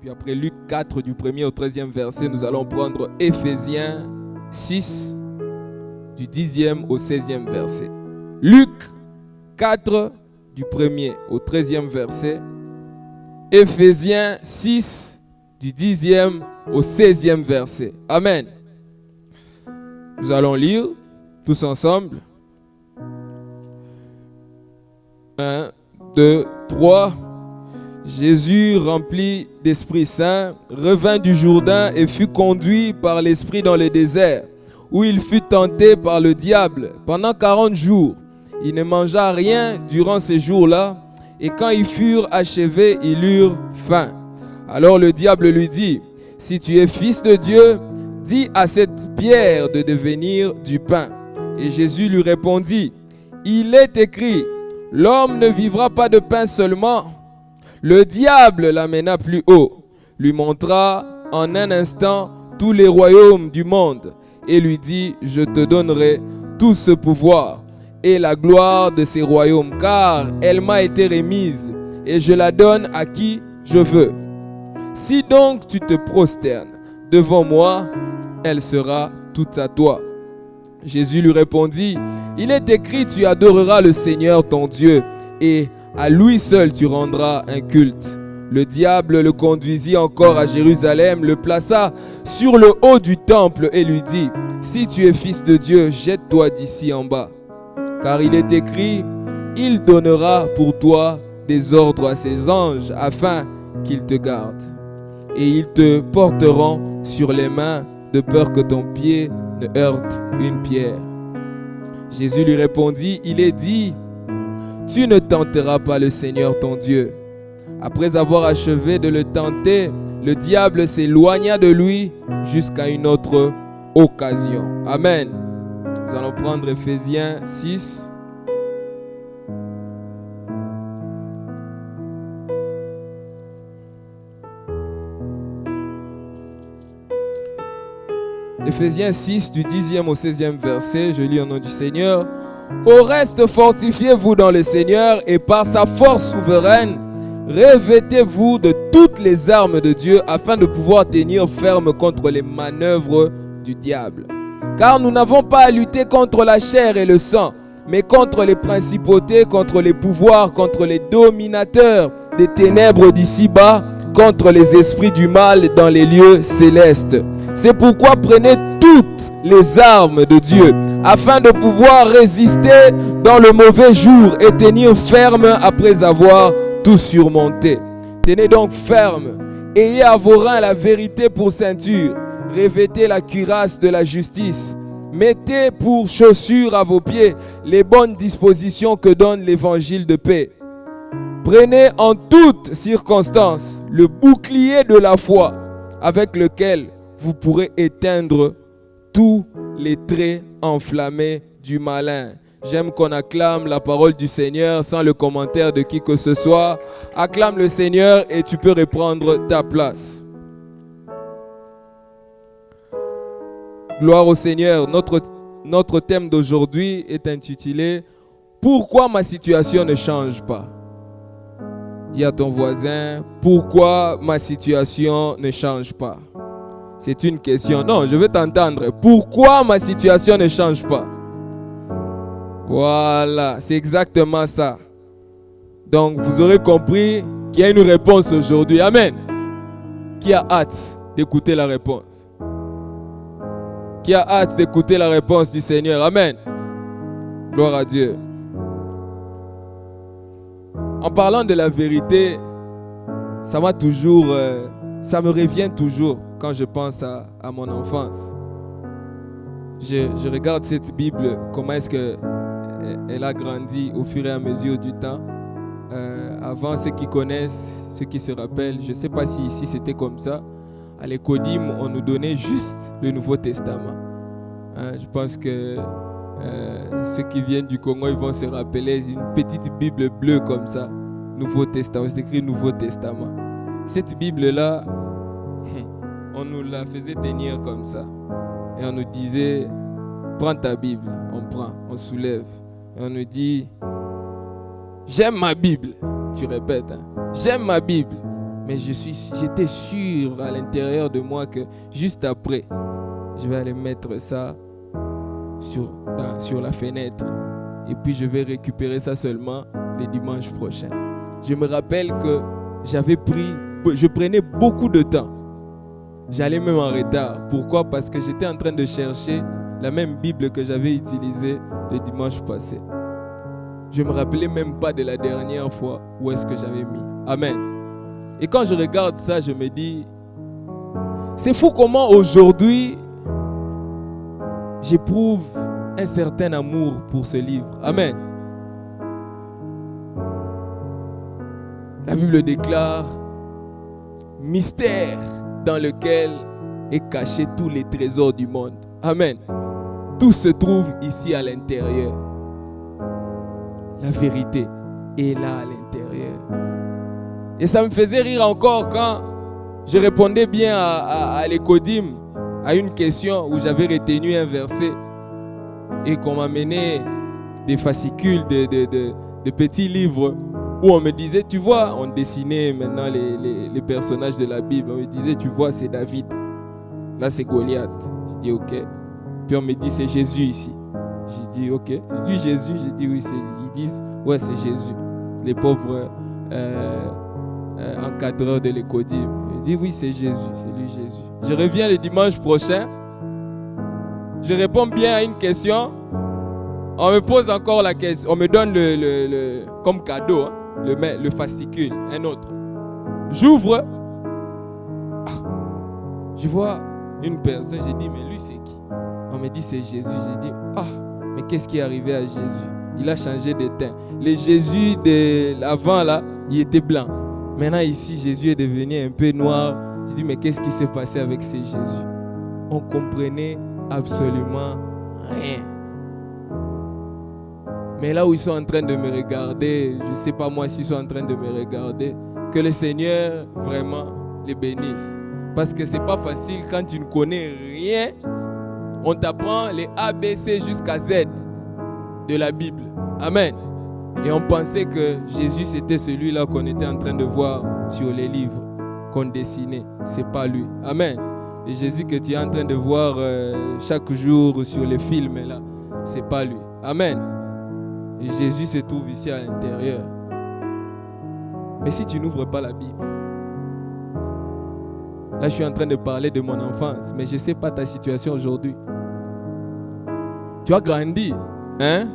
Puis après Luc 4, du 1er au 13e verset, nous allons prendre Éphésiens 6, du 10e au 16e verset. Luc 4, du 1er au 13e verset. Éphésiens 6, du 10e au 16e verset. Amen. Nous allons lire tous ensemble. 1, 2, 3. Jésus, rempli d'Esprit Saint, revint du Jourdain et fut conduit par l'Esprit dans le désert, où il fut tenté par le diable pendant 40 jours. Il ne mangea rien durant ces jours-là, et quand ils furent achevés, ils eurent faim. Alors le diable lui dit, « Si tu es fils de Dieu, dis à cette pierre de devenir du pain. » Et Jésus lui répondit, « Il est écrit, l'homme ne vivra pas de pain seulement. » Le diable l'amena plus haut, lui montra en un instant tous les royaumes du monde et lui dit, « Je te donnerai tout ce pouvoir et la gloire de ces royaumes, car elle m'a été remise et je la donne à qui je veux. Si donc tu te prosternes devant moi, elle sera toute à toi. » Jésus lui répondit, « Il est écrit, tu adoreras le Seigneur ton Dieu et à lui seul tu rendras un culte. » Le diable le conduisit encore à Jérusalem, le plaça sur le haut du temple et lui dit, « Si tu es fils de Dieu, jette-toi d'ici en bas. Car il est écrit, il donnera pour toi des ordres à ses anges afin qu'ils te gardent. Et ils te porteront sur les mains de peur que ton pied ne heurte une pierre. » Jésus lui répondit, « Il est dit, tu ne tenteras pas le Seigneur ton Dieu. » Après avoir achevé de le tenter, le diable s'éloigna de lui jusqu'à une autre occasion. Amen. Nous allons prendre Éphésiens 6. Éphésiens 6, du 10e au 16e verset, je lis au nom du Seigneur. « Au reste, fortifiez-vous dans le Seigneur et par sa force souveraine, revêtez-vous de toutes les armes de Dieu afin de pouvoir tenir ferme contre les manœuvres du diable. Car nous n'avons pas à lutter contre la chair et le sang, mais contre les principautés, contre les pouvoirs, contre les dominateurs des ténèbres d'ici-bas, contre les esprits du mal dans les lieux célestes. C'est pourquoi prenez toutes les armes de Dieu, afin de pouvoir résister dans le mauvais jour et tenir ferme après avoir tout surmonté. Tenez donc ferme, ayez à vos reins la vérité pour ceinture, revêtez la cuirasse de la justice, mettez pour chaussures à vos pieds les bonnes dispositions que donne l'évangile de paix. Prenez en toutes circonstances le bouclier de la foi, avec lequel vous pourrez éteindre tous les traits enflammés du malin. J'aime qu'on acclame la parole du Seigneur sans le commentaire de qui que ce soit. Acclame le Seigneur et tu peux reprendre ta place. Gloire au Seigneur. Notre thème d'aujourd'hui est intitulé « Pourquoi ma situation ne change pas ?» Dis à ton voisin « Pourquoi ma situation ne change pas ?» C'est une question. Non, je veux t'entendre. Pourquoi ma situation ne change pas? Voilà, c'est exactement ça. Donc, vous aurez compris qu'il y a une réponse aujourd'hui. Amen. Qui a hâte d'écouter la réponse? Qui a hâte d'écouter la réponse du Seigneur? Amen. Gloire à Dieu. En parlant de la vérité, ça me revient toujours quand je pense à mon enfance. Je regarde cette Bible, comment est-ce qu'elle a grandi au fur et à mesure du temps. Avant, ceux qui connaissent, ceux qui se rappellent, je ne sais pas si ici c'était comme ça. À l'Écodim, on nous donnait juste le Nouveau Testament. Je pense que ceux qui viennent du Congo, ils vont se rappeler, une petite Bible bleue comme ça. Nouveau Testament, c'est écrit Nouveau Testament. Cette Bible-là, on nous la faisait tenir comme ça. Et on nous disait, prends ta Bible. On prend, on soulève. Et on nous dit, j'aime ma Bible. Tu répètes, hein? J'aime ma Bible. Mais j'étais sûr à l'intérieur de moi que juste après, je vais aller mettre ça sur la fenêtre. Et puis je vais récupérer ça seulement les dimanches prochains. Je me rappelle que je prenais beaucoup de temps. J'allais même en retard. Pourquoi? Parce que j'étais en train de chercher la même Bible que j'avais utilisée le dimanche passé. Je ne me rappelais même pas de la dernière fois où est-ce que j'avais mis. Amen. Et quand je regarde ça, je me dis, c'est fou comment aujourd'hui, j'éprouve un certain amour pour ce livre. Amen. La Bible déclare, mystère dans lequel est caché tous les trésors du monde. Amen. Tout se trouve ici à l'intérieur. La vérité est là à l'intérieur. Et ça me faisait rire encore quand je répondais bien à l'écodim, à une question où j'avais retenu un verset et qu'on m'amenait des fascicules, de petits livres où on me disait, tu vois, on dessinait maintenant les personnages de la Bible. On me disait, tu vois, c'est David. Là, c'est Goliath. Je dis, ok. Puis on me dit, c'est Jésus ici. J'ai dit, ok. Lui, Jésus, j'ai dit, oui. Ils disent, ouais, c'est Jésus. Les pauvres encadreurs de l'écodim. Je dis, oui, c'est Jésus. C'est lui, Jésus. Je reviens le dimanche prochain. Je réponds bien à une question. On me pose encore la question. On me donne comme cadeau, hein, le fascicule, un autre. J'ouvre. Je vois une personne. J'ai dit, mais lui, c'est qui? On me dit, c'est Jésus. J'ai dit, mais qu'est-ce qui est arrivé à Jésus? Il a changé de teint. Le Jésus de l'avant, là, il était blanc. Maintenant, ici, Jésus est devenu un peu noir. J'ai dit, mais qu'est-ce qui s'est passé avec ce Jésus? On comprenait absolument rien. Mais là où ils sont en train de me regarder, je ne sais pas moi s'ils sont en train de me regarder, que le Seigneur vraiment les bénisse. Parce que ce n'est pas facile quand tu ne connais rien. On t'apprend les A, B, C jusqu'à Z de la Bible. Amen. Et on pensait que Jésus c'était celui-là qu'on était en train de voir sur les livres qu'on dessinait. Ce n'est pas lui. Amen. Et Jésus que tu es en train de voir chaque jour sur les films là, ce n'est pas lui. Amen. Et Jésus se trouve ici à l'intérieur. Mais si tu n'ouvres pas la Bible, là je suis en train de parler de mon enfance, mais je ne sais pas ta situation aujourd'hui. Tu as grandi, hein?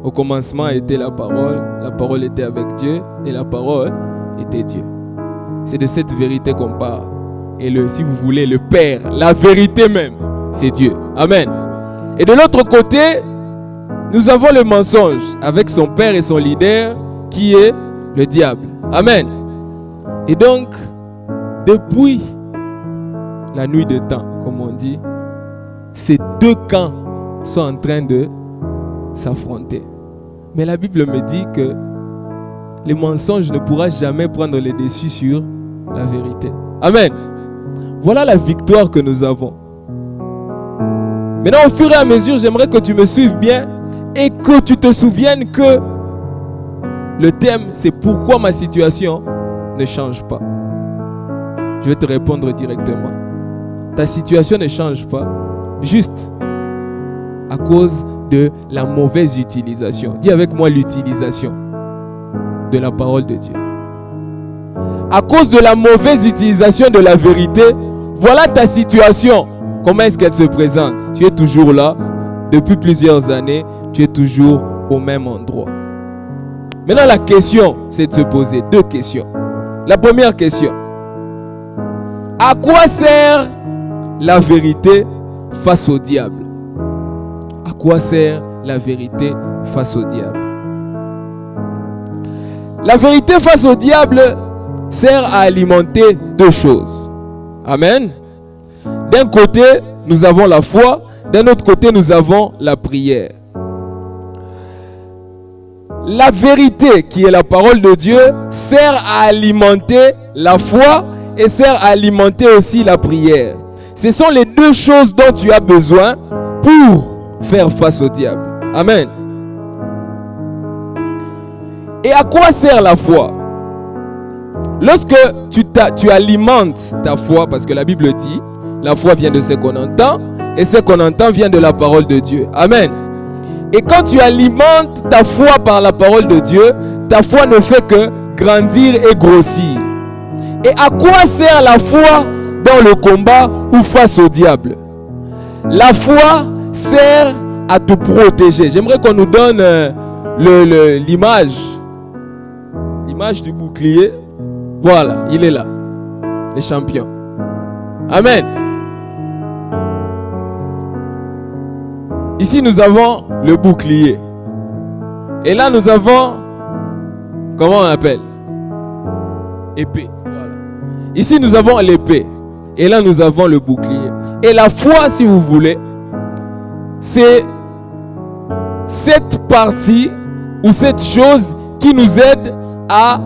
Au commencement était la parole était avec Dieu et la parole était Dieu. C'est de cette vérité qu'on parle. Et si vous voulez, le Père, la vérité même, c'est Dieu. Amen. Et de l'autre côté, nous avons le mensonge avec son père et son leader qui est le diable. Amen. Et donc, depuis la nuit de temps, comme on dit, ces deux camps sont en train de s'affronter. Mais la Bible me dit que le mensonge ne pourra jamais prendre le dessus sur la vérité. Amen. Voilà la victoire que nous avons. Maintenant, au fur et à mesure, j'aimerais que tu me suives bien et que tu te souviennes que le thème, c'est pourquoi ma situation ne change pas. Je vais te répondre directement. Ta situation ne change pas juste à cause de la mauvaise utilisation. Dis avec moi l'utilisation de la parole de Dieu. À cause de la mauvaise utilisation de la vérité, voilà ta situation. Comment est-ce qu'elle se présente? Tu es toujours là, depuis plusieurs années, tu es toujours au même endroit. Maintenant, la question, c'est de se poser deux questions. La première question. À quoi sert la vérité face au diable? À quoi sert la vérité face au diable? La vérité face au diable sert à alimenter deux choses. Amen. D'un côté, nous avons la foi. D'un autre côté, nous avons la prière. La vérité, qui est la parole de Dieu, sert à alimenter la foi et sert à alimenter aussi la prière. Ce sont les deux choses dont tu as besoin pour faire face au diable. Amen. Et à quoi sert la foi? lorsque tu alimentes ta foi, parce que la Bible dit, la foi vient de ce qu'on entend, et ce qu'on entend vient de la parole de Dieu. Amen. Et quand tu alimentes ta foi par la parole de Dieu, ta foi ne fait que grandir et grossir. Et à quoi sert la foi dans le combat ou face au diable? La foi sert à te protéger. J'aimerais qu'on nous donne l'image du bouclier. Voilà, il est là, les champions. Amen. Ici, nous avons le bouclier. Et là, nous avons, comment on appelle? Épée. Voilà. Ici, nous avons l'épée. Et là, nous avons le bouclier. Et la foi, si vous voulez, c'est cette partie ou cette chose qui nous aide à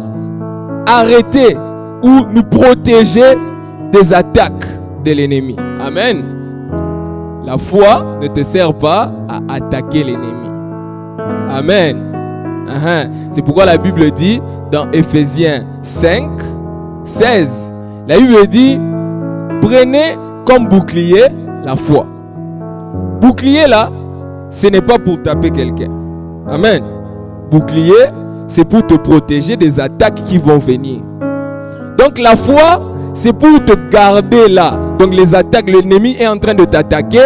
arrêter ou nous protéger des attaques de l'ennemi. Amen. La foi ne te sert pas à attaquer l'ennemi. Amen. C'est pourquoi la Bible dit dans Éphésiens 5, 16, la Bible dit, prenez comme bouclier la foi. Bouclier là, ce n'est pas pour taper quelqu'un. Amen. Bouclier, c'est pour te protéger des attaques qui vont venir. Donc la foi, c'est pour te garder là. Donc les attaques, l'ennemi est en train de t'attaquer.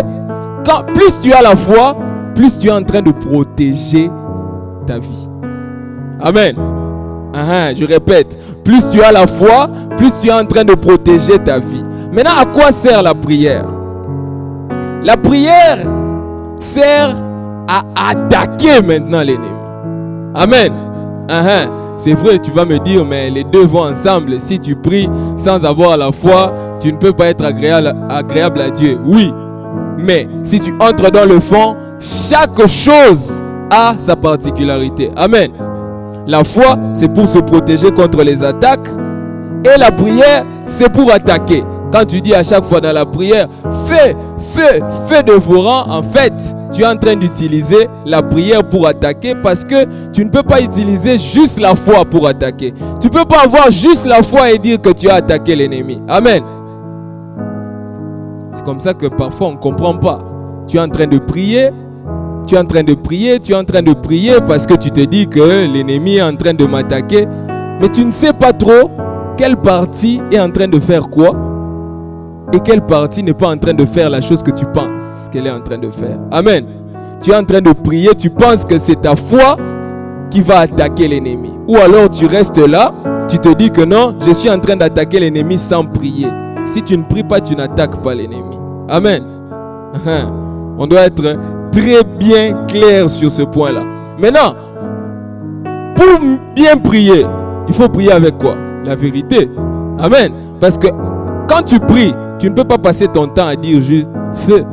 Plus tu as la foi, plus tu es en train de protéger ta vie. Amen. Je répète, plus tu as la foi, plus tu es en train de protéger ta vie. Maintenant, à quoi sert la prière? La prière sert à attaquer maintenant l'ennemi. Amen. C'est vrai, tu vas me dire, mais les deux vont ensemble. Si tu pries sans avoir la foi, tu ne peux pas être agréable à Dieu. Oui, mais si tu entres dans le fond, chaque chose a sa particularité. Amen. La foi, c'est pour se protéger contre les attaques. Et la prière, c'est pour attaquer. Quand tu dis à chaque fois dans la prière, feu dévorant, en fait, tu es en train d'utiliser la prière pour attaquer, parce que tu ne peux pas utiliser juste la foi pour attaquer. Tu ne peux pas avoir juste la foi et dire que tu as attaqué l'ennemi. Amen. C'est comme ça que parfois on ne comprend pas. Tu es en train de prier, tu es en train de prier parce que tu te dis que l'ennemi est en train de m'attaquer, mais tu ne sais pas trop quelle partie est en train de faire quoi et quelle partie n'est pas en train de faire la chose que tu penses qu'elle est en train de faire. Amen. Tu es en train de prier, tu penses que c'est ta foi qui va attaquer l'ennemi. Ou alors tu restes là, tu te dis que non, je suis en train d'attaquer l'ennemi sans prier. Si tu ne pries pas, tu n'attaques pas l'ennemi. Amen. On doit être très bien clair sur ce point-là. Maintenant, pour bien prier, il faut prier avec quoi? La vérité. Amen. Parce que quand tu pries, tu ne peux pas passer ton temps à dire juste feu.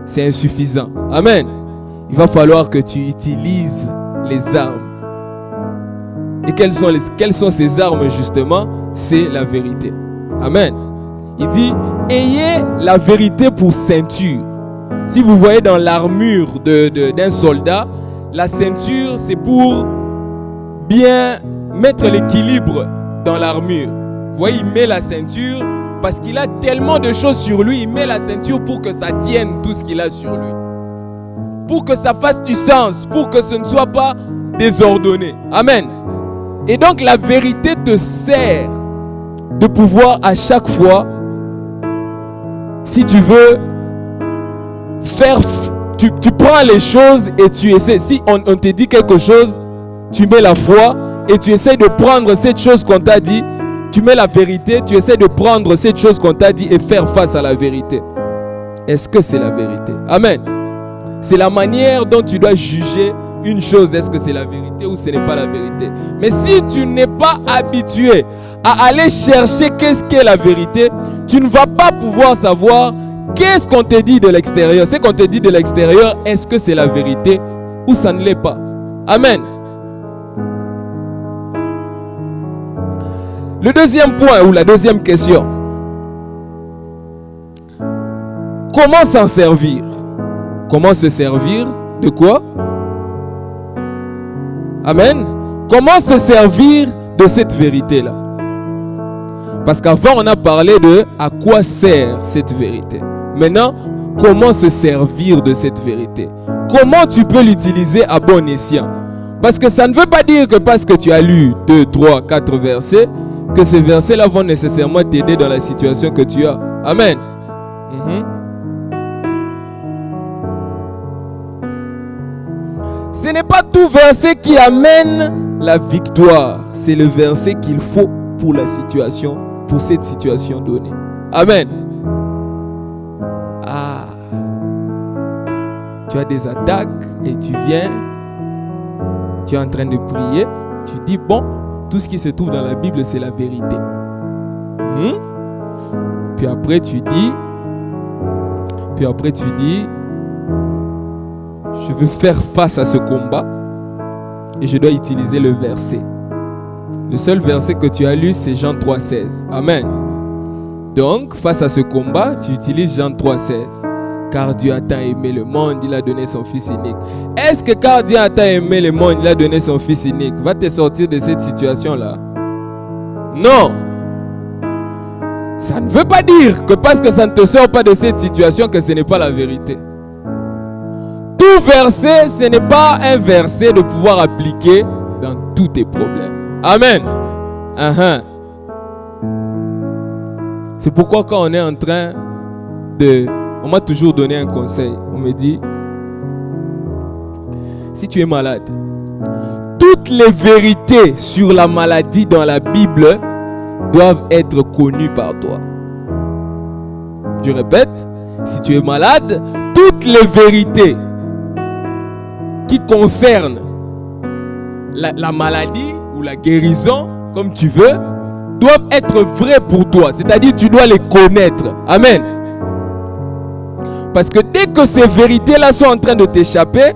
C'est insuffisant. Amen. Il va falloir que tu utilises les armes. Et quelles sont ces armes justement? C'est la vérité. Amen. Il dit, ayez la vérité pour ceinture. Si vous voyez dans l'armure d'un soldat, la ceinture, c'est pour bien mettre l'équilibre dans l'armure. Vous voyez, il met la ceinture parce qu'il a tellement de choses sur lui. Il met la ceinture pour que ça tienne tout ce qu'il a sur lui. Pour que ça fasse du sens, pour que ce ne soit pas désordonné. Amen. Et donc la vérité te sert de pouvoir à chaque fois, si tu veux faire, tu prends les choses et tu essaies. Si on te dit quelque chose, tu mets la foi et tu essaies de prendre cette chose qu'on t'a dit. Tu mets la vérité, tu essaies de prendre cette chose qu'on t'a dit et faire face à la vérité. Est-ce que c'est la vérité? Amen. C'est la manière dont tu dois juger une chose. Est-ce que c'est la vérité ou ce n'est pas la vérité? Mais si tu n'es pas habitué à aller chercher qu'est-ce qu'est la vérité, tu ne vas pas pouvoir savoir qu'est-ce qu'on te dit de l'extérieur. Ce qu'on te dit de l'extérieur, est-ce que c'est la vérité ou ça ne l'est pas? Amen. Le deuxième point ou la deuxième question. Comment s'en servir? Comment se servir de quoi? Amen. Comment se servir de cette vérité-là? Parce qu'avant, on a parlé de à quoi sert cette vérité. Maintenant, comment se servir de cette vérité? Comment tu peux l'utiliser à bon escient? Parce que ça ne veut pas dire que parce que tu as lu 2, 3, 4 versets, que ces versets-là vont nécessairement t'aider dans la situation que tu as. Amen. Ce n'est pas tout verset qui amène la victoire. C'est le verset qu'il faut pour la situation, pour cette situation donnée. Amen. Tu as des attaques et tu viens, tu es en train de prier, tu dis bon, tout ce qui se trouve dans la Bible c'est la vérité. Puis après tu dis, je veux faire face à ce combat et je dois utiliser le verset. Le seul verset que tu as lu, c'est Jean 3,16. Amen. Donc, face à ce combat, tu utilises Jean 3,16. Car Dieu a tant aimé le monde, il a donné son Fils unique. Est-ce que car Dieu a tant aimé le monde, il a donné son Fils unique, va te sortir de cette situation-là? Non. Ça ne veut pas dire que parce que ça ne te sort pas de cette situation que ce n'est pas la vérité. Tout verset, ce n'est pas un verset de pouvoir appliquer dans tous tes problèmes. Amen. C'est pourquoi quand on est en train de... On m'a toujours donné un conseil. On me dit, si tu es malade, toutes les vérités sur la maladie dans la Bible doivent être connues par toi. Je répète, si tu es malade, toutes les vérités qui concernent la maladie ou la guérison, comme tu veux, doivent être vraies pour toi. C'est-à-dire, tu dois les connaître. Amen. Parce que dès que ces vérités-là sont en train de t'échapper,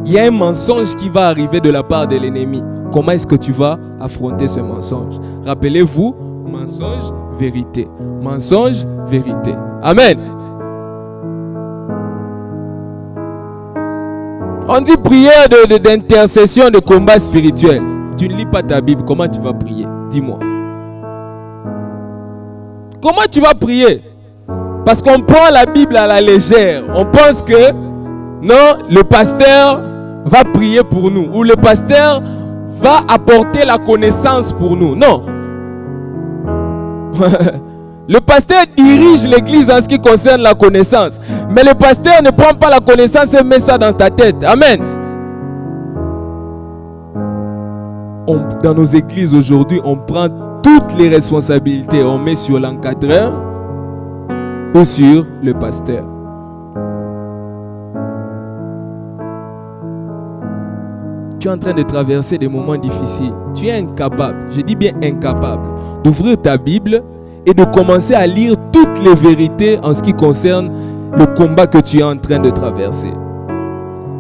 il y a un mensonge qui va arriver de la part de l'ennemi. Comment est-ce que tu vas affronter ce mensonge? Rappelez-vous, mensonge, vérité. Mensonge, vérité. Amen. On dit prière d'intercession, de combat spirituel. Tu ne lis pas ta Bible, comment tu vas prier? Dis-moi. Comment tu vas prier? Parce qu'on prend la Bible à la légère. On pense que, non, le pasteur va prier pour nous. Ou le pasteur va apporter la connaissance pour nous. Non. Le pasteur dirige l'église en ce qui concerne la connaissance. Mais le pasteur ne prend pas la connaissance et met ça dans ta tête. Amen. Dans nos églises aujourd'hui, on prend toutes les responsabilités. On met sur l'encadreur ou sur le pasteur. Tu es en train de traverser des moments difficiles. Tu es incapable, je dis bien incapable, d'ouvrir ta Bible et de commencer à lire toutes les vérités en ce qui concerne le combat que tu es en train de traverser.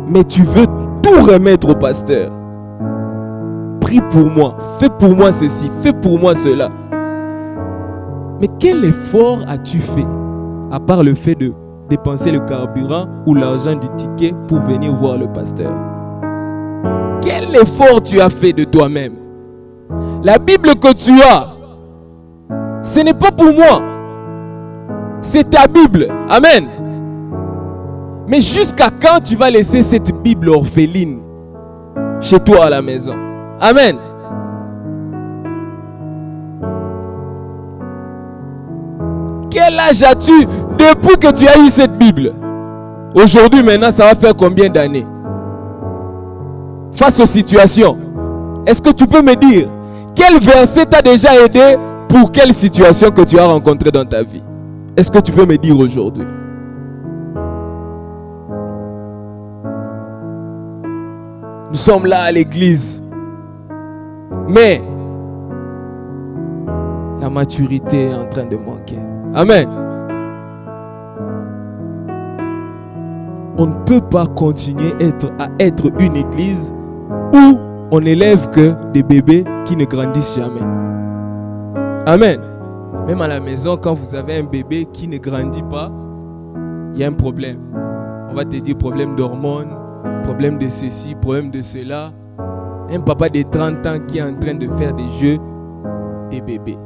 Mais tu veux tout remettre au pasteur. Prie pour moi, fais pour moi ceci, fais pour moi cela. Mais quel effort as-tu fait, à part le fait de dépenser le carburant ou l'argent du ticket pour venir voir le pasteur? Quel effort tu as fait de toi-même? La Bible que tu as, ce n'est pas pour moi. C'est ta Bible. Amen. Mais jusqu'à quand tu vas laisser cette Bible orpheline chez toi à la maison? Amen. Quel âge as-tu depuis que tu as eu cette Bible? Aujourd'hui, maintenant, ça va faire combien d'années? Face aux situations, est-ce que tu peux me dire quel verset t'a déjà aidé pour quelle situation que tu as rencontrée dans ta vie? Est-ce que tu peux me dire aujourd'hui? Nous sommes là à l'église, mais la maturité est en train de manquer. Amen. On ne peut pas continuer à être une église où on n'élève que des bébés qui ne grandissent jamais. Amen. Même à la maison, quand vous avez un bébé qui ne grandit pas, il y a un problème. On va te dire problème d'hormones, problème de ceci, problème de cela. Un papa de 30 ans qui est en train de faire des jeux des bébés.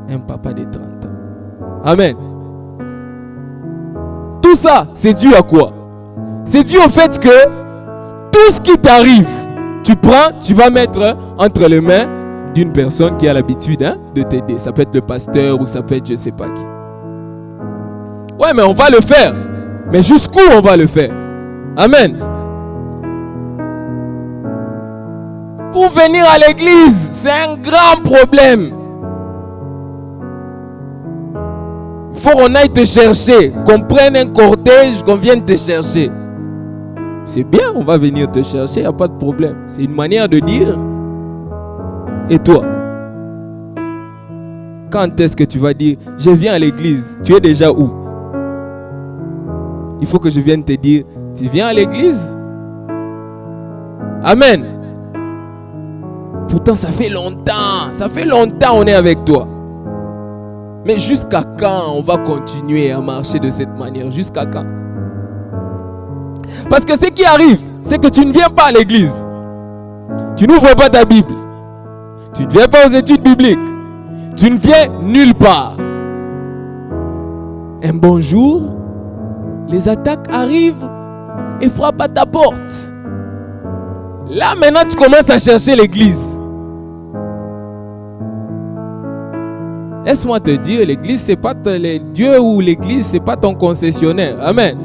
Un papa de 30 ans. Amen. Tout ça, c'est dû à quoi? C'est dû au fait que tout ce qui t'arrive, tu prends, tu vas mettre entre les mains d'une personne qui a l'habitude de t'aider. Ça peut être le pasteur ou ça peut être je ne sais pas qui. Ouais, mais on va le faire. Mais jusqu'où on va le faire? Amen. Pour venir à l'église, c'est un grand problème. Il faut qu'on aille te chercher, qu'on prenne un cortège, qu'on vienne te chercher. C'est bien, on va venir te chercher, il n'y a pas de problème. C'est une manière de dire. Et toi? Quand est-ce que tu vas dire, je viens à l'église? Tu es déjà où? Il faut que je vienne te dire, tu viens à l'église? Amen. Pourtant, ça fait longtemps on est avec toi. Mais jusqu'à quand on va continuer à marcher de cette manière? Jusqu'à quand? Parce que ce qui arrive, c'est que tu ne viens pas à l'église. Tu n'ouvres pas ta Bible. Tu ne viens pas aux études bibliques. Tu ne viens nulle part. Un bon jour, les attaques arrivent et frappent à ta porte. Là, maintenant, tu commences à chercher l'église. Laisse-moi te dire, l'église, c'est pas Dieu ou l'église, c'est pas ton concessionnaire. Amen.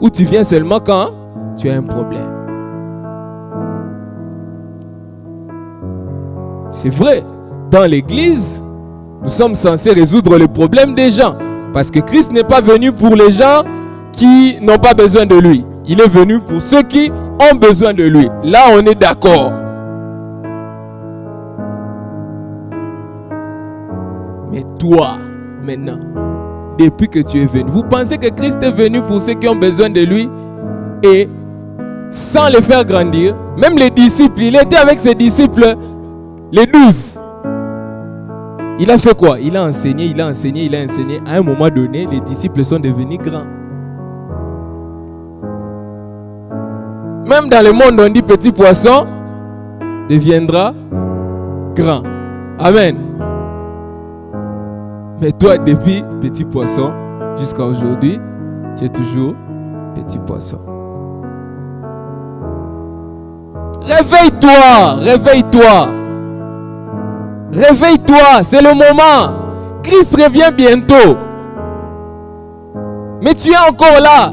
Où tu viens seulement quand tu as un problème. C'est vrai, dans l'église, nous sommes censés résoudre le problème des gens. Parce que Christ n'est pas venu pour les gens qui n'ont pas besoin de lui. Il est venu pour ceux qui ont besoin de lui. Là, on est d'accord. Mais toi, maintenant, depuis que tu es venu, vous pensez que Christ est venu pour ceux qui ont besoin de lui et sans les faire grandir? Même les disciples, il était avec ses disciples, les 12. Il a fait quoi? Il a enseigné. À un moment donné, les disciples sont devenus grands. Même dans le monde, on dit petit poisson deviendra grand. Amen. Mais toi, depuis petit poisson jusqu'à aujourd'hui, tu es toujours petit poisson. Réveille-toi, réveille-toi. Réveille-toi, c'est le moment. Christ revient bientôt. Mais tu es encore là.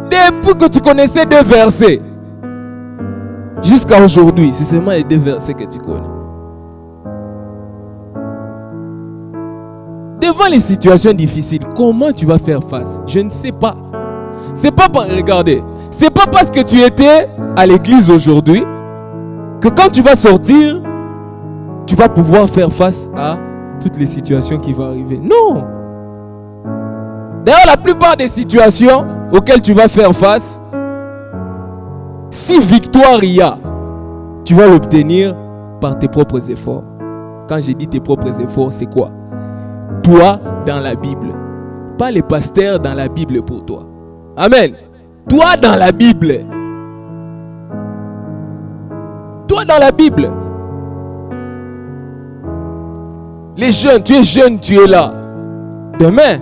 Depuis que tu connaissais 2 versets. Jusqu'à aujourd'hui, c'est seulement les 2 versets que tu connais. Devant les situations difficiles, comment tu vas faire face? Je ne sais pas. C'est pas regardez, c'est pas parce que tu étais à l'église aujourd'hui que quand tu vas sortir, tu vas pouvoir faire face à toutes les situations qui vont arriver. Non. D'ailleurs, la plupart des situations auxquelles tu vas faire face, si victoire il y a, tu vas l'obtenir par tes propres efforts. Quand j'ai dit tes propres efforts, c'est quoi? Toi dans la Bible. Pas les pasteurs dans la Bible pour toi. Amen. Toi dans la Bible. Toi dans la Bible. Les jeunes, tu es jeune, tu es là. Demain,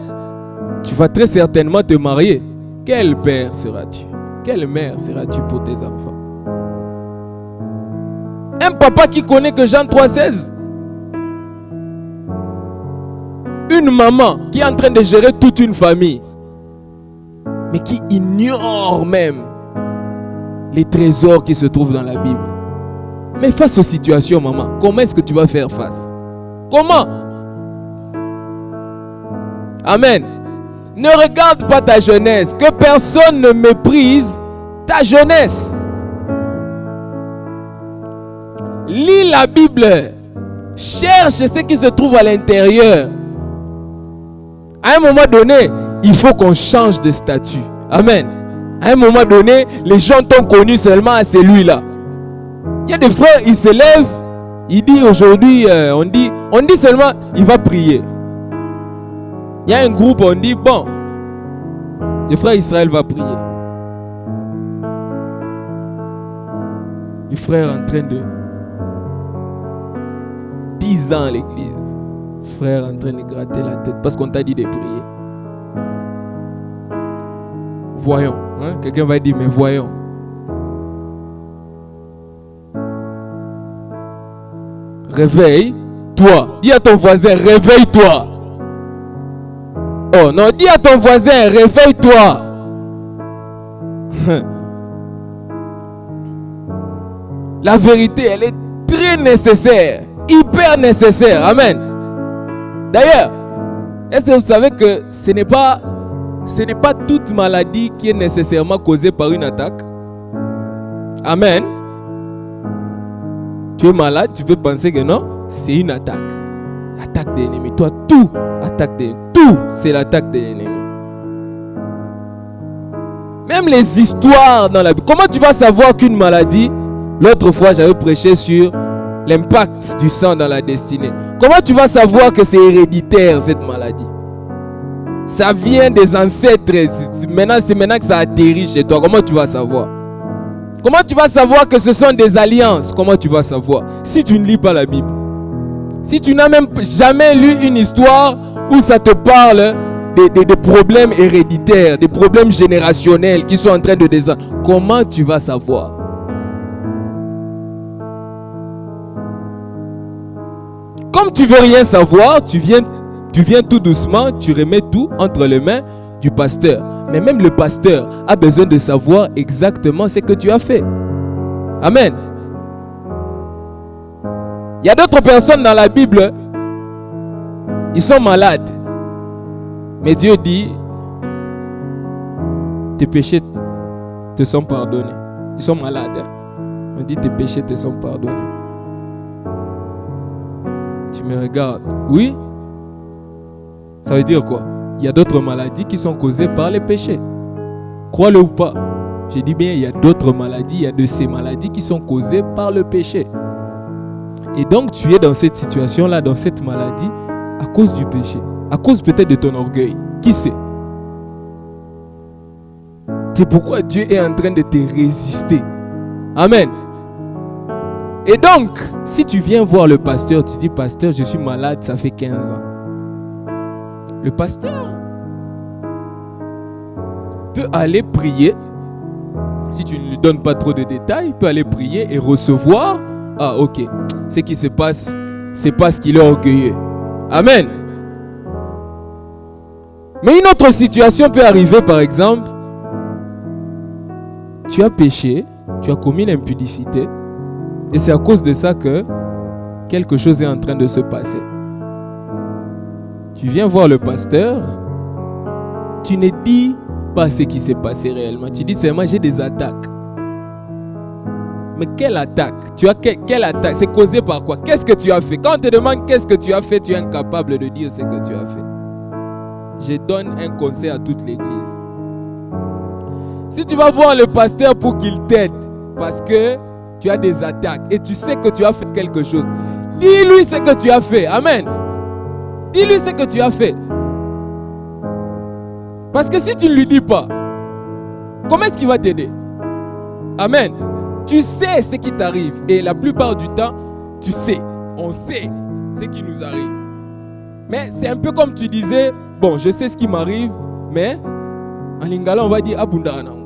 tu vas très certainement te marier. Quel père seras-tu? Quelle mère seras-tu pour tes enfants? Un papa qui connaît que Jean 3,16. Une maman qui est en train de gérer toute une famille, mais qui ignore même les trésors qui se trouvent dans la Bible. Mais face aux situations, maman, comment est-ce que tu vas faire face? Comment? Amen. Ne regarde pas ta jeunesse, que personne ne méprise ta jeunesse. Lis la Bible, cherche ce qui se trouve à l'intérieur. À un moment donné, il faut qu'on change de statut. Amen. À un moment donné, les gens t'ont connu seulement à celui-là. Il y a des frères, ils se lèvent, ils disent aujourd'hui, on dit seulement, il va prier. Il y a un groupe, on dit, bon, le frère Israël va prier. Le frère en train de 10 ans à l'église. Frère en train de gratter la tête parce qu'on t'a dit de prier. Voyons. Hein? Quelqu'un va dire, mais voyons. Réveille-toi. Dis à ton voisin, réveille-toi. Oh non, dis à ton voisin, réveille-toi. La vérité, elle est très nécessaire, hyper nécessaire. Amen. D'ailleurs, est-ce que vous savez que ce n'est pas toute maladie qui est nécessairement causée par une attaque? Amen. Tu es malade, tu peux penser que non, c'est une attaque. Attaque de l'ennemi. Toi, tout, attaque de l'ennemi. Tout, c'est l'attaque de l'ennemi. Même les histoires dans la Bible. Comment tu vas savoir qu'une maladie... L'autre fois, j'avais prêché sur l'impact du sang dans la destinée. Comment tu vas savoir que c'est héréditaire, cette maladie? Ça vient des ancêtres. C'est maintenant que ça atterrit chez toi. Comment tu vas savoir? Comment tu vas savoir que ce sont des alliances? Comment tu vas savoir? Si tu ne lis pas la Bible. Si tu n'as même jamais lu une histoire où ça te parle des problèmes héréditaires, des problèmes générationnels qui sont en train de descendre, comment tu vas savoir? Comme tu veux rien savoir, tu viens tout doucement, tu remets tout entre les mains du pasteur. Mais même le pasteur a besoin de savoir exactement ce que tu as fait. Amen. Il y a d'autres personnes dans la Bible, ils sont malades. Mais Dieu dit, tes péchés te sont pardonnés. Ils sont malades. On dit, tes péchés te sont pardonnés. Tu me regardes. Oui. Ça veut dire quoi? Il y a d'autres maladies qui sont causées par les péchés. Crois-le ou pas. Je dis bien, il y a d'autres maladies. Il y a de ces maladies qui sont causées par le péché. Et donc, tu es dans cette situation-là, dans cette maladie, à cause du péché. À cause peut-être de ton orgueil. Qui sait? C'est pourquoi Dieu est en train de te résister. Amen. Et donc, si tu viens voir le pasteur, tu dis, pasteur, je suis malade, ça fait 15 ans. Le pasteur peut aller prier. Si tu ne lui donnes pas trop de détails, il peut aller prier et recevoir. Ah, ok. Ce qui se passe, c'est parce qu'il est orgueilleux. Amen. Mais une autre situation peut arriver, par exemple, tu as péché, tu as commis l'impudicité, et c'est à cause de ça que quelque chose est en train de se passer. Tu viens voir le pasteur, tu ne dis pas ce qui s'est passé réellement. Tu dis seulement, j'ai des attaques. Mais quelle attaque? Tu as quelle attaque? C'est causé par quoi? Qu'est-ce que tu as fait? Quand on te demande qu'est-ce que tu as fait, tu es incapable de dire ce que tu as fait. Je donne un conseil à toute l'église. Si tu vas voir le pasteur pour qu'il t'aide, parce que tu as des attaques et tu sais que tu as fait quelque chose, dis-lui ce que tu as fait. Amen. Dis-lui ce que tu as fait. Parce que si tu ne lui dis pas, comment est-ce qu'il va t'aider? Amen. Tu sais ce qui t'arrive. Et la plupart du temps, tu sais. On sait ce qui nous arrive. Mais c'est un peu comme tu disais, bon, je sais ce qui m'arrive, mais en lingala, on va dire Abunda Anango.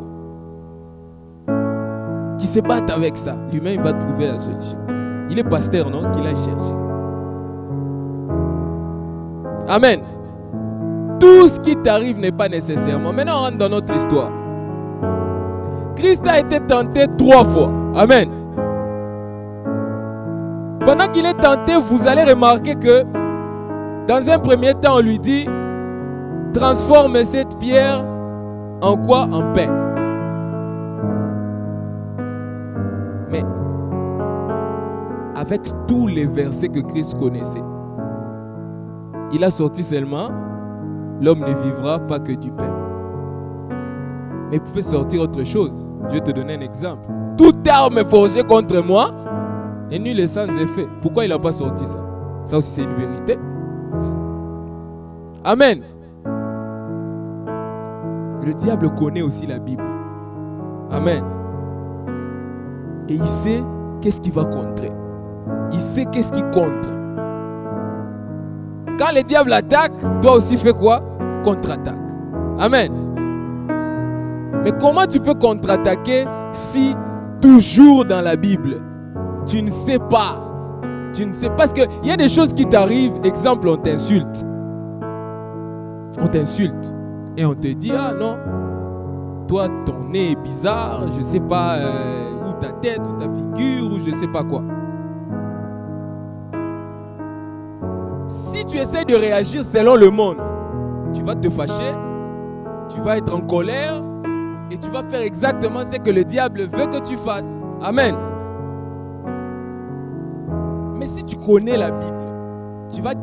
Qui se batte avec ça. Lui-même, il va trouver la solution. Il est pasteur, non? Qu'il a cherché. Amen. Tout ce qui t'arrive n'est pas nécessairement. Maintenant, on rentre dans notre histoire. Christ a été tenté 3 fois. Amen. Pendant qu'il est tenté, vous allez remarquer que dans un premier temps, on lui dit, transforme cette pierre en quoi? En pain. Mais avec tous les versets que Christ connaissait, il a sorti seulement, l'homme ne vivra pas que du pain. Mais il pouvait sortir autre chose. Je vais te donner un exemple. Toute arme forgée contre moi est nulle et sans effet. Pourquoi il n'a pas sorti ça? Ça aussi c'est une vérité. Amen. Le diable connaît aussi la Bible. Amen. Et il sait qu'est-ce qu'il va contrer. Il sait qu'est-ce qu'il contre. Quand le diable attaque, toi aussi fais quoi? Contre-attaque. Amen. Mais comment tu peux contre-attaquer si toujours dans la Bible, tu ne sais pas? Tu ne sais pas, parce qu'il y a des choses qui t'arrivent. Exemple, on t'insulte. On t'insulte. Et on te dit, ah non, toi ton nez est bizarre, je ne sais pas où ta tête, ou ta figure, ou je ne sais pas quoi. Si tu essaies de réagir selon le monde, tu vas te fâcher, tu vas être en colère et tu vas faire exactement ce que le diable veut que tu fasses. Amen. Mais si tu connais la Bible, tu vas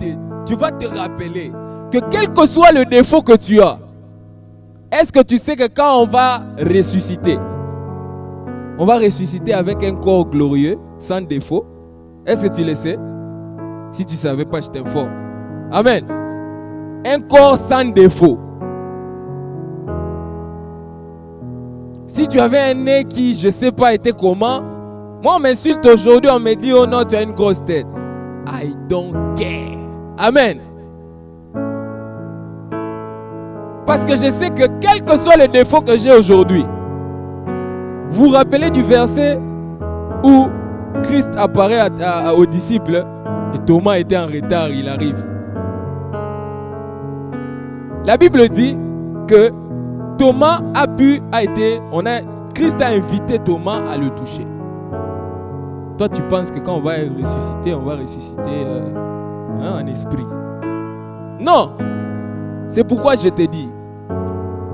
te rappeler que quel que soit le défaut que tu as, est-ce que tu sais que quand on va ressusciter avec un corps glorieux, sans défaut? Est-ce que tu le sais? Si tu ne savais pas, je t'informe. Amen. Un corps sans défaut. Si tu avais un nez qui, je ne sais pas, était comment, moi on m'insulte aujourd'hui, on me dit, oh non, tu as une grosse tête. I don't care. Amen. Parce que je sais que quel que soit le défaut que j'ai aujourd'hui, vous vous rappelez du verset où Christ apparaît aux disciples et Thomas était en retard, il arrive. La Bible dit que Thomas Christ a invité Thomas à le toucher. Toi, tu penses que quand on va ressusciter en esprit. Non. C'est pourquoi je te dis,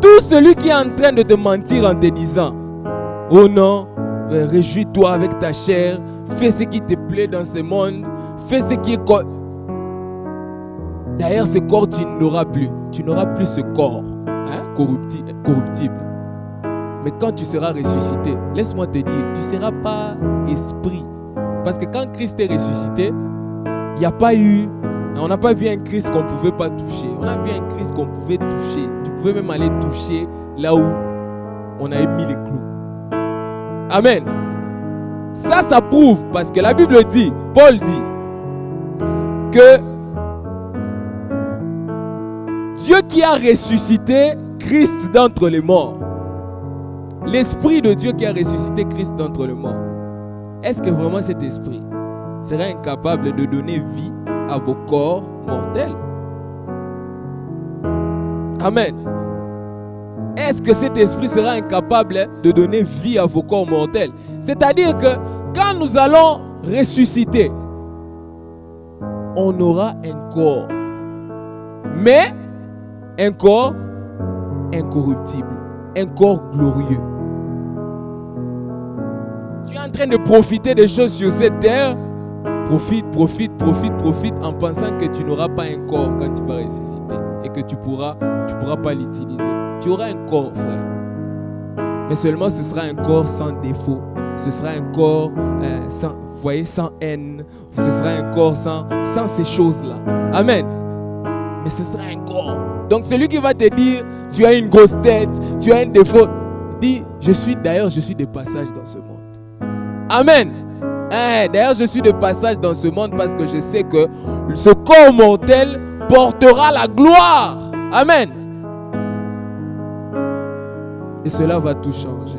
tout celui qui est en train de te mentir en te disant, oh non, réjouis-toi avec ta chair, fais ce qui te plaît dans ce monde, fais ce qui est... D'ailleurs, ce corps, tu n'auras plus. Tu n'auras plus ce corps corruptible. Mais quand tu seras ressuscité, laisse-moi te dire, tu ne seras pas esprit. Parce que quand Christ est ressuscité, il n'y a pas eu... On n'a pas vu un Christ qu'on ne pouvait pas toucher. On a vu un Christ qu'on pouvait toucher. Tu pouvais même aller toucher là où on avait mis les clous. Amen. Ça prouve, parce que la Bible dit, Paul dit, que Dieu qui a ressuscité Christ d'entre les morts, l'Esprit de Dieu qui a ressuscité Christ d'entre les morts, est-ce que vraiment cet esprit serait incapable de donner vie à vos corps mortels? Amen. Est-ce que cet esprit sera incapable de donner vie à vos corps mortels? C'est-à-dire que quand nous allons ressusciter, on aura un corps, mais un corps incorruptible, un corps glorieux. Tu es en train de profiter des choses sur cette terre. Profite en pensant que tu n'auras pas un corps quand tu vas ressusciter et que tu pourras pas l'utiliser. Tu auras un corps, frère. Mais seulement ce sera un corps sans défaut. Ce sera un corps sans haine. Ce sera un corps sans ces choses-là. Amen. Mais ce sera un corps. Donc celui qui va te dire, tu as une grosse tête, tu as un défaut, dis, je suis de passage dans ce monde. Amen. D'ailleurs, je suis de passage dans ce monde parce que je sais que ce corps mortel portera la gloire. Amen. Et cela va tout changer.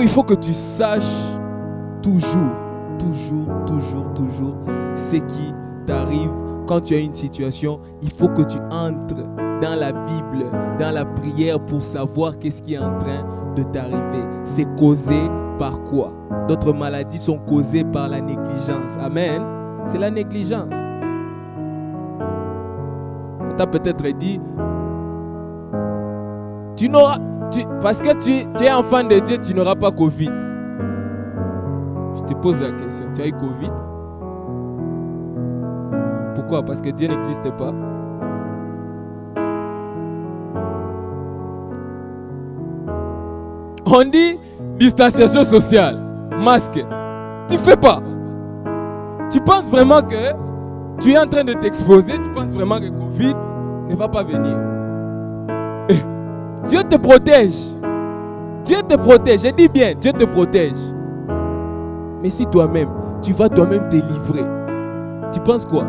Il faut que tu saches toujours ce qui t'arrive quand tu as une situation. Il faut que tu entres dans la Bible, dans la prière pour savoir qu'est-ce qui est en train de t'arriver. C'est causé par quoi? D'autres maladies sont causées par la négligence. Amen. C'est la négligence. On t'a peut-être dit, parce que tu es enfant de Dieu, tu n'auras pas Covid. Je te pose la question, tu as eu Covid? Pourquoi? Parce que Dieu n'existe pas. On dit distanciation sociale, masque. Tu ne fais pas. Tu penses vraiment que tu es en train de t'exposer, tu penses vraiment que Covid ne va pas venir. Dieu te protège. Dieu te protège. Je dis bien, Dieu te protège. Mais si toi-même, tu vas toi-même te livrer, tu penses quoi?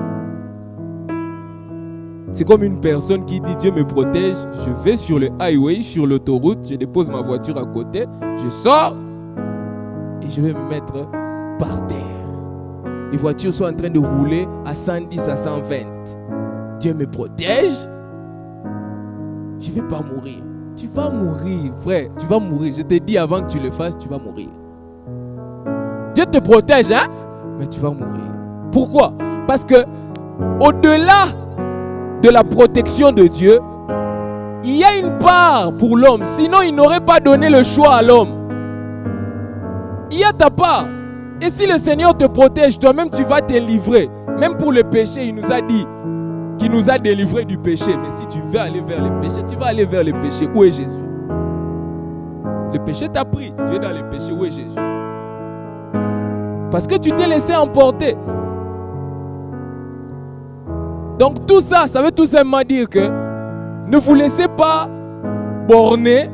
C'est comme une personne qui dit Dieu me protège, je vais sur le highway, sur l'autoroute, je dépose ma voiture à côté, je sors et je vais me mettre par terre. Les voitures sont en train de rouler à 110, à 120. Dieu me protège, je ne vais pas mourir. Tu vas mourir, frère, tu vas mourir. Je te dis avant que tu le fasses, tu vas mourir. Dieu te protège, hein? Mais tu vas mourir. Pourquoi? Parce que au-delà de la protection de Dieu, il y a une part pour l'homme. Sinon, il n'aurait pas donné le choix à l'homme. Il y a ta part. Et si le Seigneur te protège, toi-même, tu vas te livrer. Même pour le péché, il nous a dit qu'il nous a délivrés du péché. Mais si tu veux aller vers le péché, tu vas aller vers le péché. Où est Jésus? Le péché t'a pris. Tu es dans le péché. Où est Jésus? Parce que tu t'es laissé emporter. Donc tout ça, ça veut tout simplement dire que ne vous laissez pas borner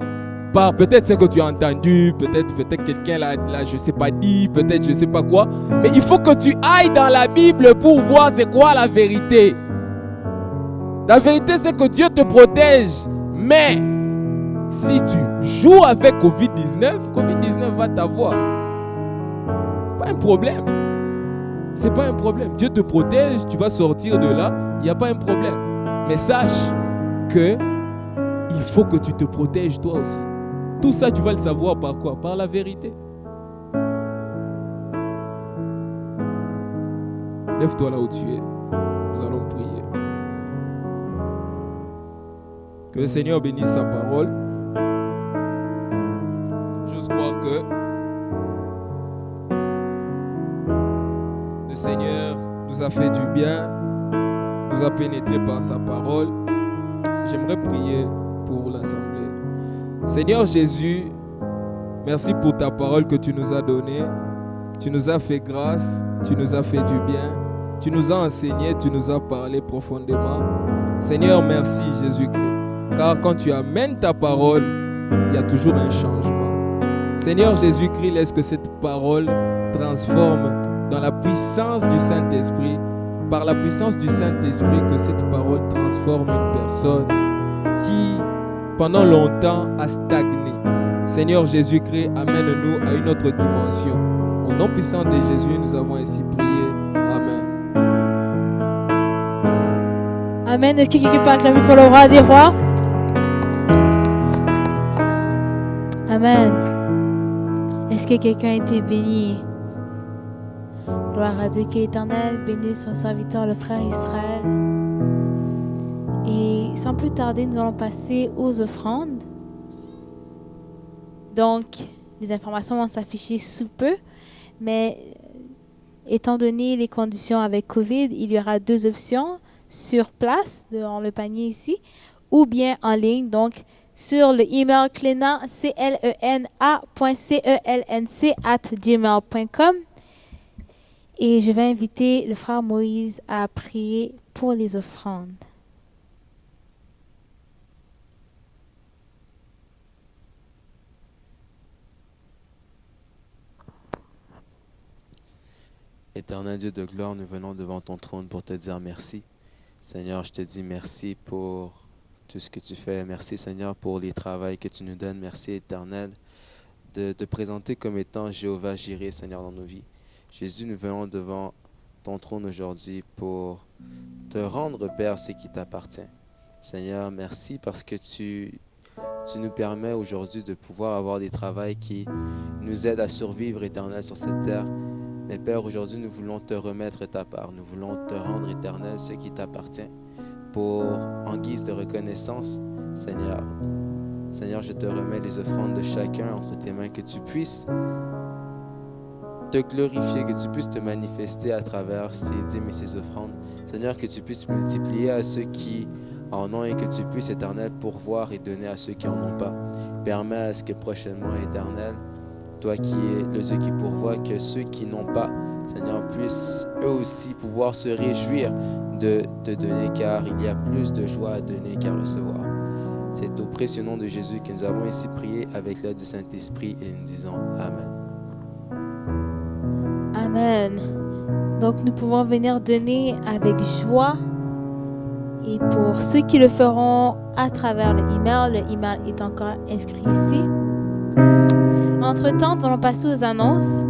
par peut-être ce que tu as entendu, peut-être quelqu'un l'a je sais pas dit, peut-être je sais pas quoi. Mais il faut que tu ailles dans la Bible pour voir c'est quoi la vérité. La vérité c'est que Dieu te protège. Mais si tu joues avec Covid-19, Covid-19 va t'avoir. C'est pas un problème. C'est pas un problème. Dieu te protège, tu vas sortir de là, il n'y a pas un problème. Mais sache que il faut que tu te protèges toi aussi. Tout ça, tu vas le savoir par quoi? Par la vérité. Lève-toi là où tu es. Nous allons prier. Que le Seigneur bénisse sa parole. J'ose croire que le Seigneur nous a fait du bien, nous a pénétré par sa parole. J'aimerais prier pour l'assemblée. Seigneur Jésus, merci pour ta parole que tu nous as donnée. Tu nous as fait grâce, tu nous as fait du bien, tu nous as enseigné, tu nous as parlé profondément. Seigneur, merci Jésus-Christ. Car quand tu amènes ta parole, il y a toujours un changement. Seigneur Jésus-Christ, laisse que cette parole transforme dans la puissance du Saint-Esprit, par la puissance du Saint-Esprit, que cette parole transforme une personne qui, pendant longtemps, a stagné. Seigneur Jésus-Christ, amène-nous à une autre dimension. Au nom puissant de Jésus, nous avons ainsi prié. Amen. Amen. Est-ce que quelqu'un peut acclamer pour le roi des rois? Amen. Est-ce que quelqu'un a été béni? Gloire à Dieu qui est éternel, béni son serviteur, le frère Israël. Et sans plus tarder, nous allons passer aux offrandes. Donc, les informations vont s'afficher sous peu, mais étant donné les conditions avec COVID, il y aura 2 options, sur place, dans le panier ici, ou bien en ligne, donc sur le email clena, clena.celnc@gmail.com. Et je vais inviter le frère Moïse à prier pour les offrandes. Éternel Dieu de gloire, nous venons devant ton trône pour te dire merci. Seigneur, je te dis merci pour tout ce que tu fais. Merci Seigneur pour les travaux que tu nous donnes. Merci Éternel de te présenter comme étant Jéhovah Jireh, Seigneur, dans nos vies. Jésus, nous venons devant ton trône aujourd'hui pour te rendre, Père, ce qui t'appartient. Seigneur, merci parce que tu nous permets aujourd'hui de pouvoir avoir des travaux qui nous aident à survivre, Éternel, sur cette terre. Mais Père, aujourd'hui, nous voulons te remettre ta part. Nous voulons te rendre, Éternel, ce qui t'appartient en guise de reconnaissance, Seigneur. Seigneur, je te remets les offrandes de chacun entre tes mains, que tu puisses te glorifier, que tu puisses te manifester à travers ces dîmes et ces offrandes. Seigneur, que tu puisses multiplier à ceux qui en ont et que tu puisses, Éternel, pourvoir et donner à ceux qui en ont pas. Permets à ce que prochainement, Éternel, toi qui es le Dieu qui pourvoit, que ceux qui n'ont pas, Seigneur, puissent eux aussi pouvoir se réjouir de te donner, car il y a plus de joie à donner qu'à recevoir. C'est au précieux nom de Jésus que nous avons ainsi prié avec l'aide du Saint-Esprit et nous disons Amen. Amen. Donc nous pouvons venir donner avec joie. Et pour ceux qui le feront à travers le email est encore inscrit ici. Entre-temps, nous allons passer aux annonces.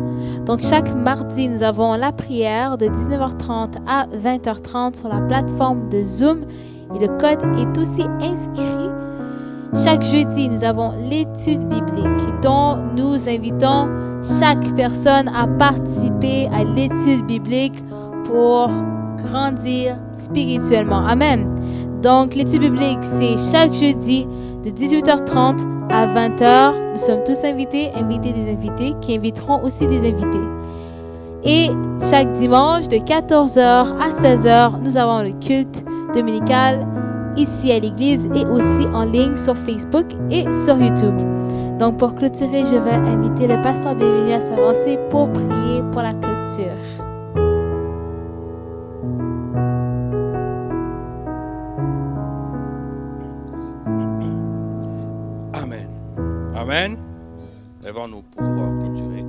Donc chaque mardi, nous avons la prière de 19h30 à 20h30 sur la plateforme de Zoom. Et le code est aussi inscrit. Chaque jeudi, nous avons l'étude biblique dont nous invitons chaque personne à participer à l'étude biblique pour grandir spirituellement. Amen. Donc, l'étude biblique, c'est chaque jeudi de 18h30 à 20h. Nous sommes tous invités des invités qui inviteront aussi des invités. Et chaque dimanche de 14h à 16h, nous avons le culte dominical ici à l'église et aussi en ligne sur Facebook et sur YouTube. Donc, pour clôturer, je vais inviter le pasteur Bienvenu à s'avancer pour prier pour la clôture. Amen. Amen. Lèvons-nous pour clôturer.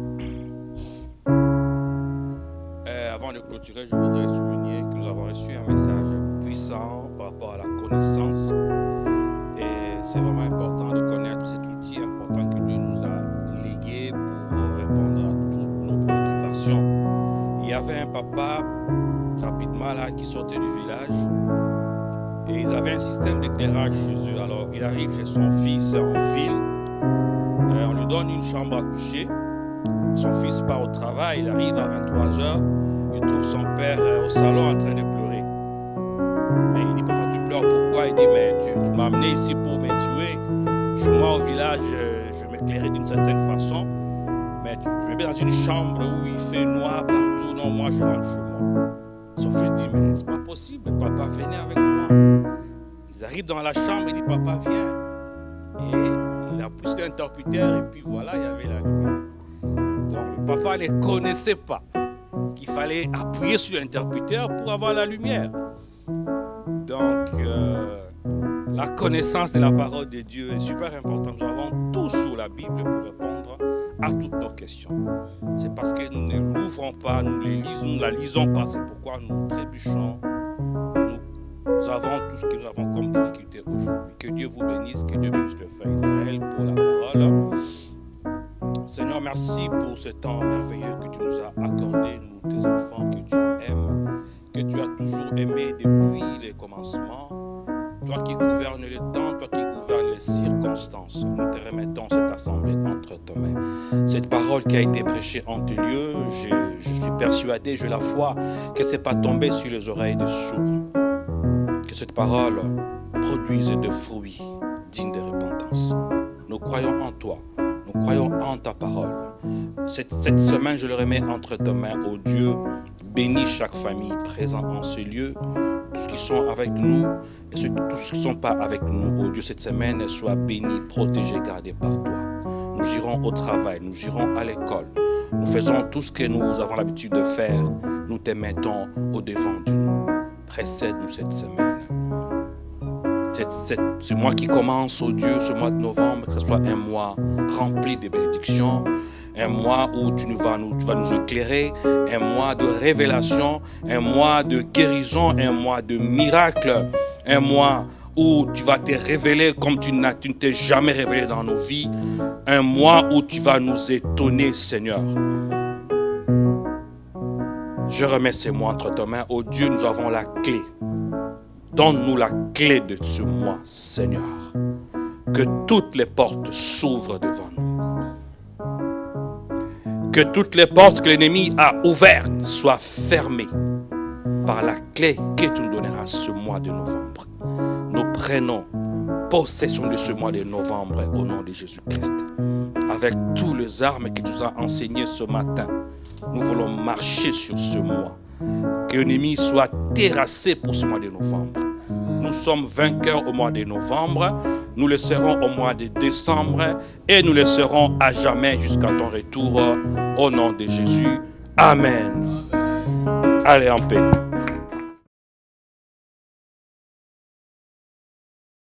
Avant de clôturer, je voudrais souligner que nous avons reçu un message puissant par rapport à la connaissance. Et c'est vraiment important de connaître cet outil important que Dieu nous a légué pour répondre à toutes nos préoccupations. Il y avait un papa, rapidement là, qui sortait du village. Et ils avaient un système d'éclairage chez eux. Alors, il arrive chez son fils en ville. On lui donne une chambre à coucher. Son fils part au travail. Il arrive à 23h. Il trouve son père au salon en train de pleurer. Mais il dit, papa, tu pleures pourquoi? Il dit, mais tu m'as amené ici pour me tuer. Chez moi, au village, je m'éclairais d'une certaine façon. Mais tu me mets dans une chambre où il fait noir partout. Non, moi, je rentre chez moi. Son fils dit, mais c'est pas possible, papa, venez avec moi. Ils arrivent dans la chambre, il dit, papa, viens. Et il a poussé l'interrupteur, et puis voilà, il y avait la lumière. Donc le papa ne connaissait pas qu'il fallait appuyer sur l'interrupteur pour avoir la lumière. Donc, la connaissance de la parole de Dieu est super importante. Nous avons tout sur la Bible pour répondre à toutes nos questions. C'est parce que nous ne l'ouvrons pas, nous ne la lisons pas. C'est pourquoi nous trébuchons. Nous avons tout ce que nous avons comme difficulté aujourd'hui. Que Dieu vous bénisse, que Dieu bénisse le frère Israël pour la parole. Seigneur, merci pour ce temps merveilleux que tu nous as accordé, nous, tes enfants, que tu aimes, que tu as toujours aimé depuis les commencements. Toi qui gouvernes le temps, toi qui gouvernes les circonstances, nous te remettons cette assemblée entre tes mains. Cette parole qui a été prêchée en tes lieux, je suis persuadé, j'ai la foi que ce n'est pas tombé sur les oreilles des sourds. Que cette parole produise des fruits dignes de repentance. Nous croyons en toi, nous croyons en ta parole. Cette semaine, je le remets entre tes mains, ô Dieu. Bénis chaque famille présente en ce lieu, tous ceux qui sont avec nous et tous ceux qui ne sont pas avec nous. Ô Dieu, cette semaine, sois bénie, protégée, gardée par toi. Nous irons au travail, nous irons à l'école. Nous faisons tout ce que nous avons l'habitude de faire. Nous te mettons au-devant de nous. Précède-nous cette semaine. Ce mois qui commence, oh Dieu, ce mois de novembre, que ce soit un mois rempli de bénédictions, un mois où tu vas nous éclairer, un mois de révélation, un mois de guérison, un mois de miracle, un mois où tu vas te révéler comme tu ne t'es jamais révélé dans nos vies, un mois où tu vas nous étonner, Seigneur. Je remets ces mois entre tes mains. Oh Dieu, nous avons la clé. Donne-nous la clé de ce mois, Seigneur. Que toutes les portes s'ouvrent devant nous. Que toutes les portes que l'ennemi a ouvertes soient fermées par la clé que tu nous donneras ce mois de novembre. Nous prenons possession de ce mois de novembre au nom de Jésus-Christ. Avec tous les armes que tu nous as enseignées ce matin, nous voulons marcher sur ce mois. Que l'ennemi soit terrassé pour ce mois de novembre. Nous sommes vainqueurs au mois de novembre. Nous le serons au mois de décembre. Et nous le serons à jamais jusqu'à ton retour. Au nom de Jésus. Amen. Allez en paix.